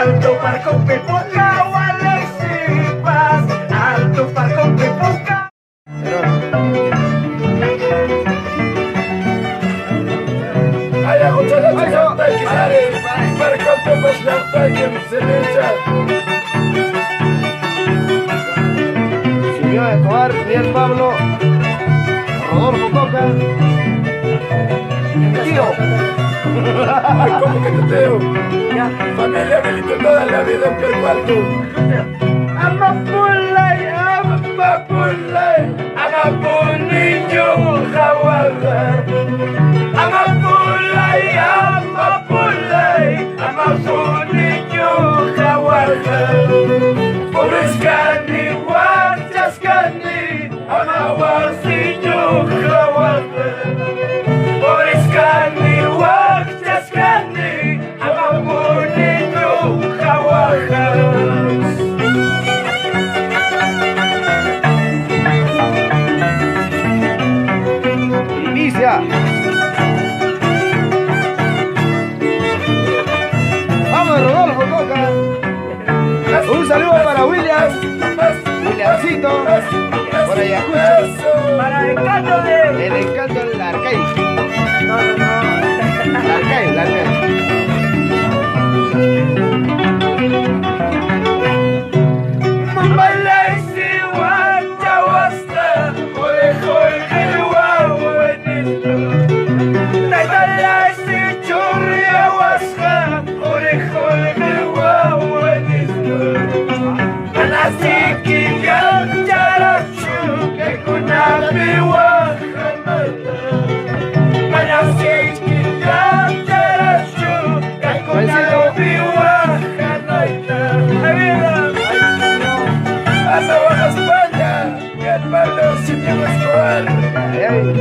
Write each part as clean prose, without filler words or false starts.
Alto parco pepoca, Walexipas. Alto parco pepoca. Ay, muchas gracias. Parco pepoca, Silvio Escobar, Miguel Pablo, Rodolfo Coca, tío. ¿Cómo que te teo? Familia Belito toda la vida en Perú Alto. Amapulay, niño, jaguar. Amapulay, niño, jaguar. Pobres cani, guachas cani, amaguarciño, jaguar. Pobres cani, guachas cani, amapuniño, jaguar. Inicia. Vamos, Rodolfo Coca. Un saludo para Williamcito, por Ayacucho, Para el canto de. el encanto del Arcay. No. El Arcay.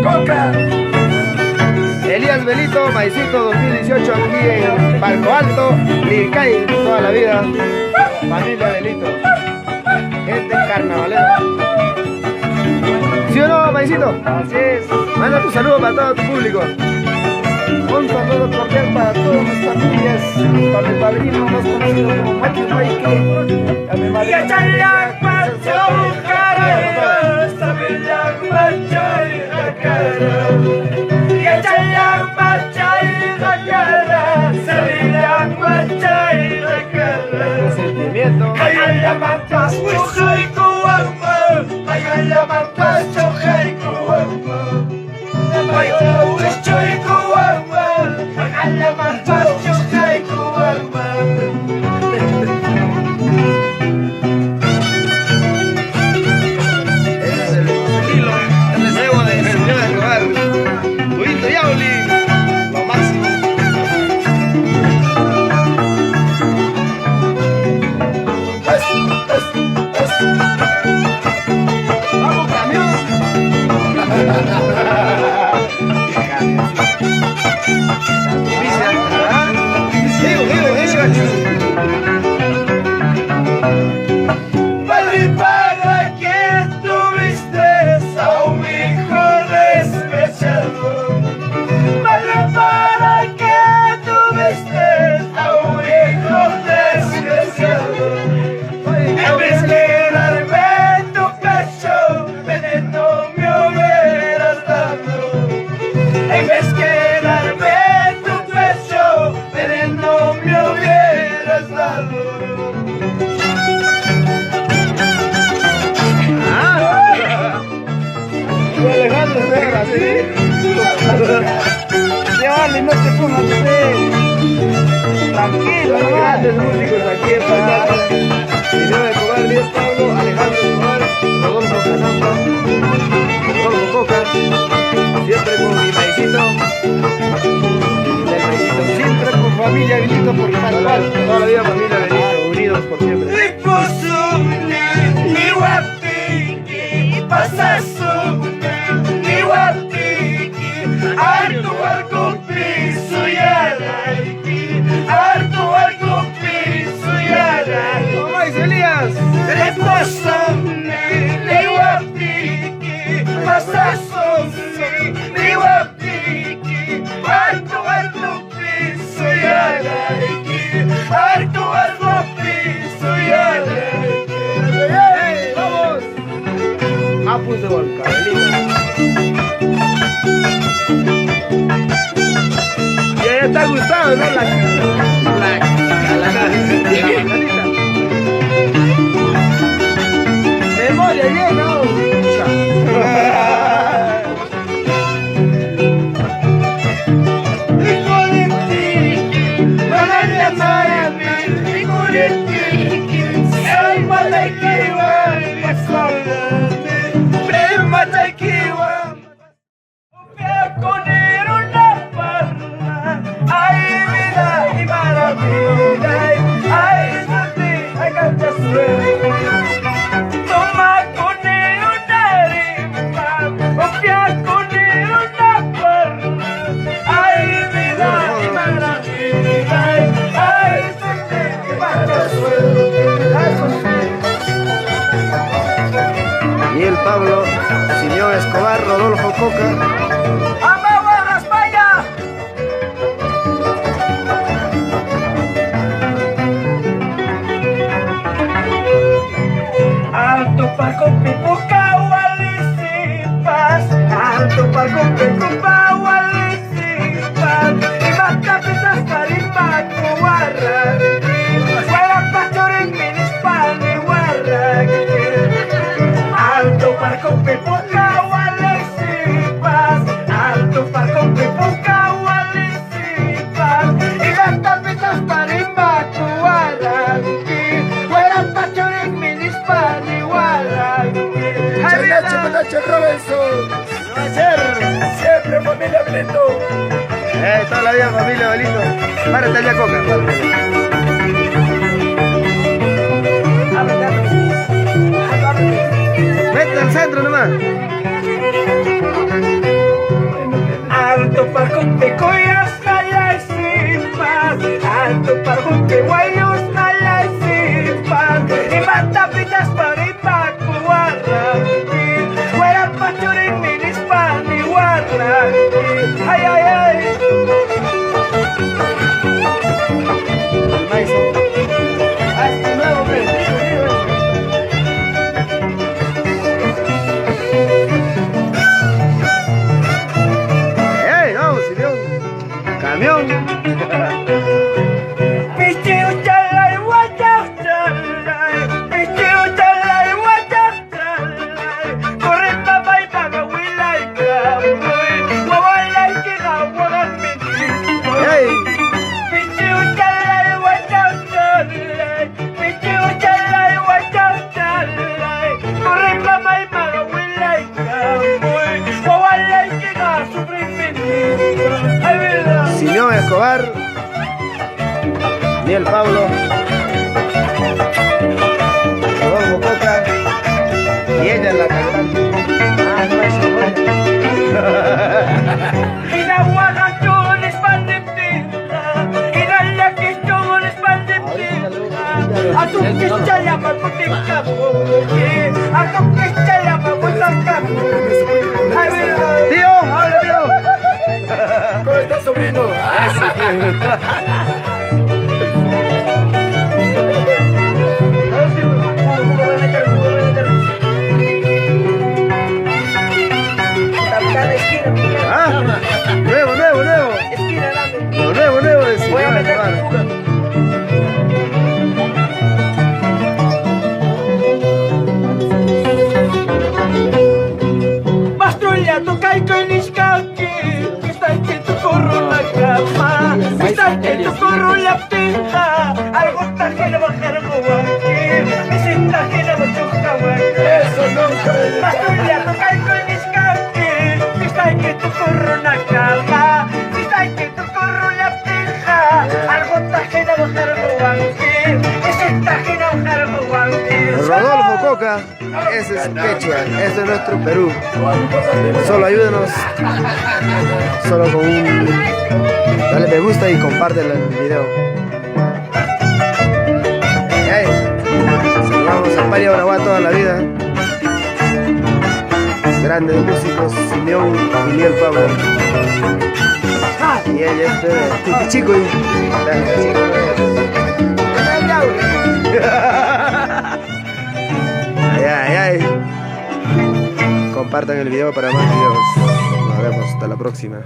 Coca. Elías Belito, Maicito 2018 aquí en Palco Alto, Lircay, toda la vida. Familia Belito. Gente carnavalera. ¿Sí o no, Maicito? Así es. Manda tu saludo para todo tu público. Un saludo cordial para todas mis familias, para mi padrino más conocido como Mati Maike, a mi madrina. Sentimiento. Dale, no te pongas usted. Tranquilo, Grandes músicos aquí en Palco. Silvio Escobar, Miguel Pablo, Alejandro Escobar, Rodolfo Canamba, Rodolfo Coca, siempre con mi maicito, del maicito, siempre con familia Benito por Palco Alto. Toda la vida familia Benito, unidos por siempre. ¿Cómo es, Elías? Arco no, la memoria llena. Daniel Pablo, Simeón Escobar, Rodolfo Coca. ¡Vamos a España! Alto Parco Pipuca, Walisipas. Alto Parco Pipuca, Walisipas. Y más capitas para Impaco, Guarraqui. Fuera Pachorín, Minispan y Guarraqui. Alto Parco Pipuca, Walisipas. Alto Parco Pipuca, Walisipas. Y las capitas para Impaco, Guarraqui. Fuera Pachorín, Minispan y Guarraqui. Nacho Robinson. Siempre familia Belito. Toda la vida familia Belito. Párate allá, Coca. Vete al centro nomás. Alto Parco Picoyas, Nayasipas. Alto Parco Picoyas, Nayasipas. Y matapitas para Impaco, Guarraqui. Fuera Pachorín, Minispan y Guarraqui. Ay, ay, ay. Hasta luego, ¡Ey, vamos, Simeón! ¡Camión! Pichiu chalay, guachau chalay. Pichiu chalay, guachau chalay. Corre papá y paga huilay capoy. Guagualay que gaguagan mintipoy. ¡Ey! Pichiu chalay, guachau chalay. Pichiu chalay, guachau chalay. Corre papá y paga huilay capoy. Guagualay que gaguagan mintipoy. Ay, verdad. Simeón Escobar, Daniel Pablo, Rodolfo Coca y ella la cantante. Inahuagachones pandemia, inalaquichones pandemia. Atum que chaya pa puting kapuki, atum que chaya pa putang kapuki. Ay, verdad. ¡Tío! ¡Habla, tío! ¿Cómo estás, sobrino? ¡Ah! ¡Nuevo, nuevo, nuevo! Esquina grande. Lo nuevo, nuevo de Voy a Simeón meter Escobar. fuga. Pastrulla toca y coniscaki. Está que tu corro la cama. Está que tu corro la pinta. Algo tajena bajar aquí. Me sienta tajena bajar aquí. Eso nunca me Pastrulla toca y coniscaki. Está que tu corro la cama. Está que tu corro la pinta. Algo tajena bajar aquí. Me sienta tajena bajar aquí. Rodolfo Coca, ese es Quechua, ese es nuestro Perú. Solo ayúdenos, solo con un... Dale me gusta y comparte el video. Hey, saludamos a Pari Abraguá toda la vida. Grandes músicos, Simeón y Daniel Pablo. Y ella es Chico y... Ay, ay, ay. Compartan el video para más videos. Nos vemos hasta la próxima.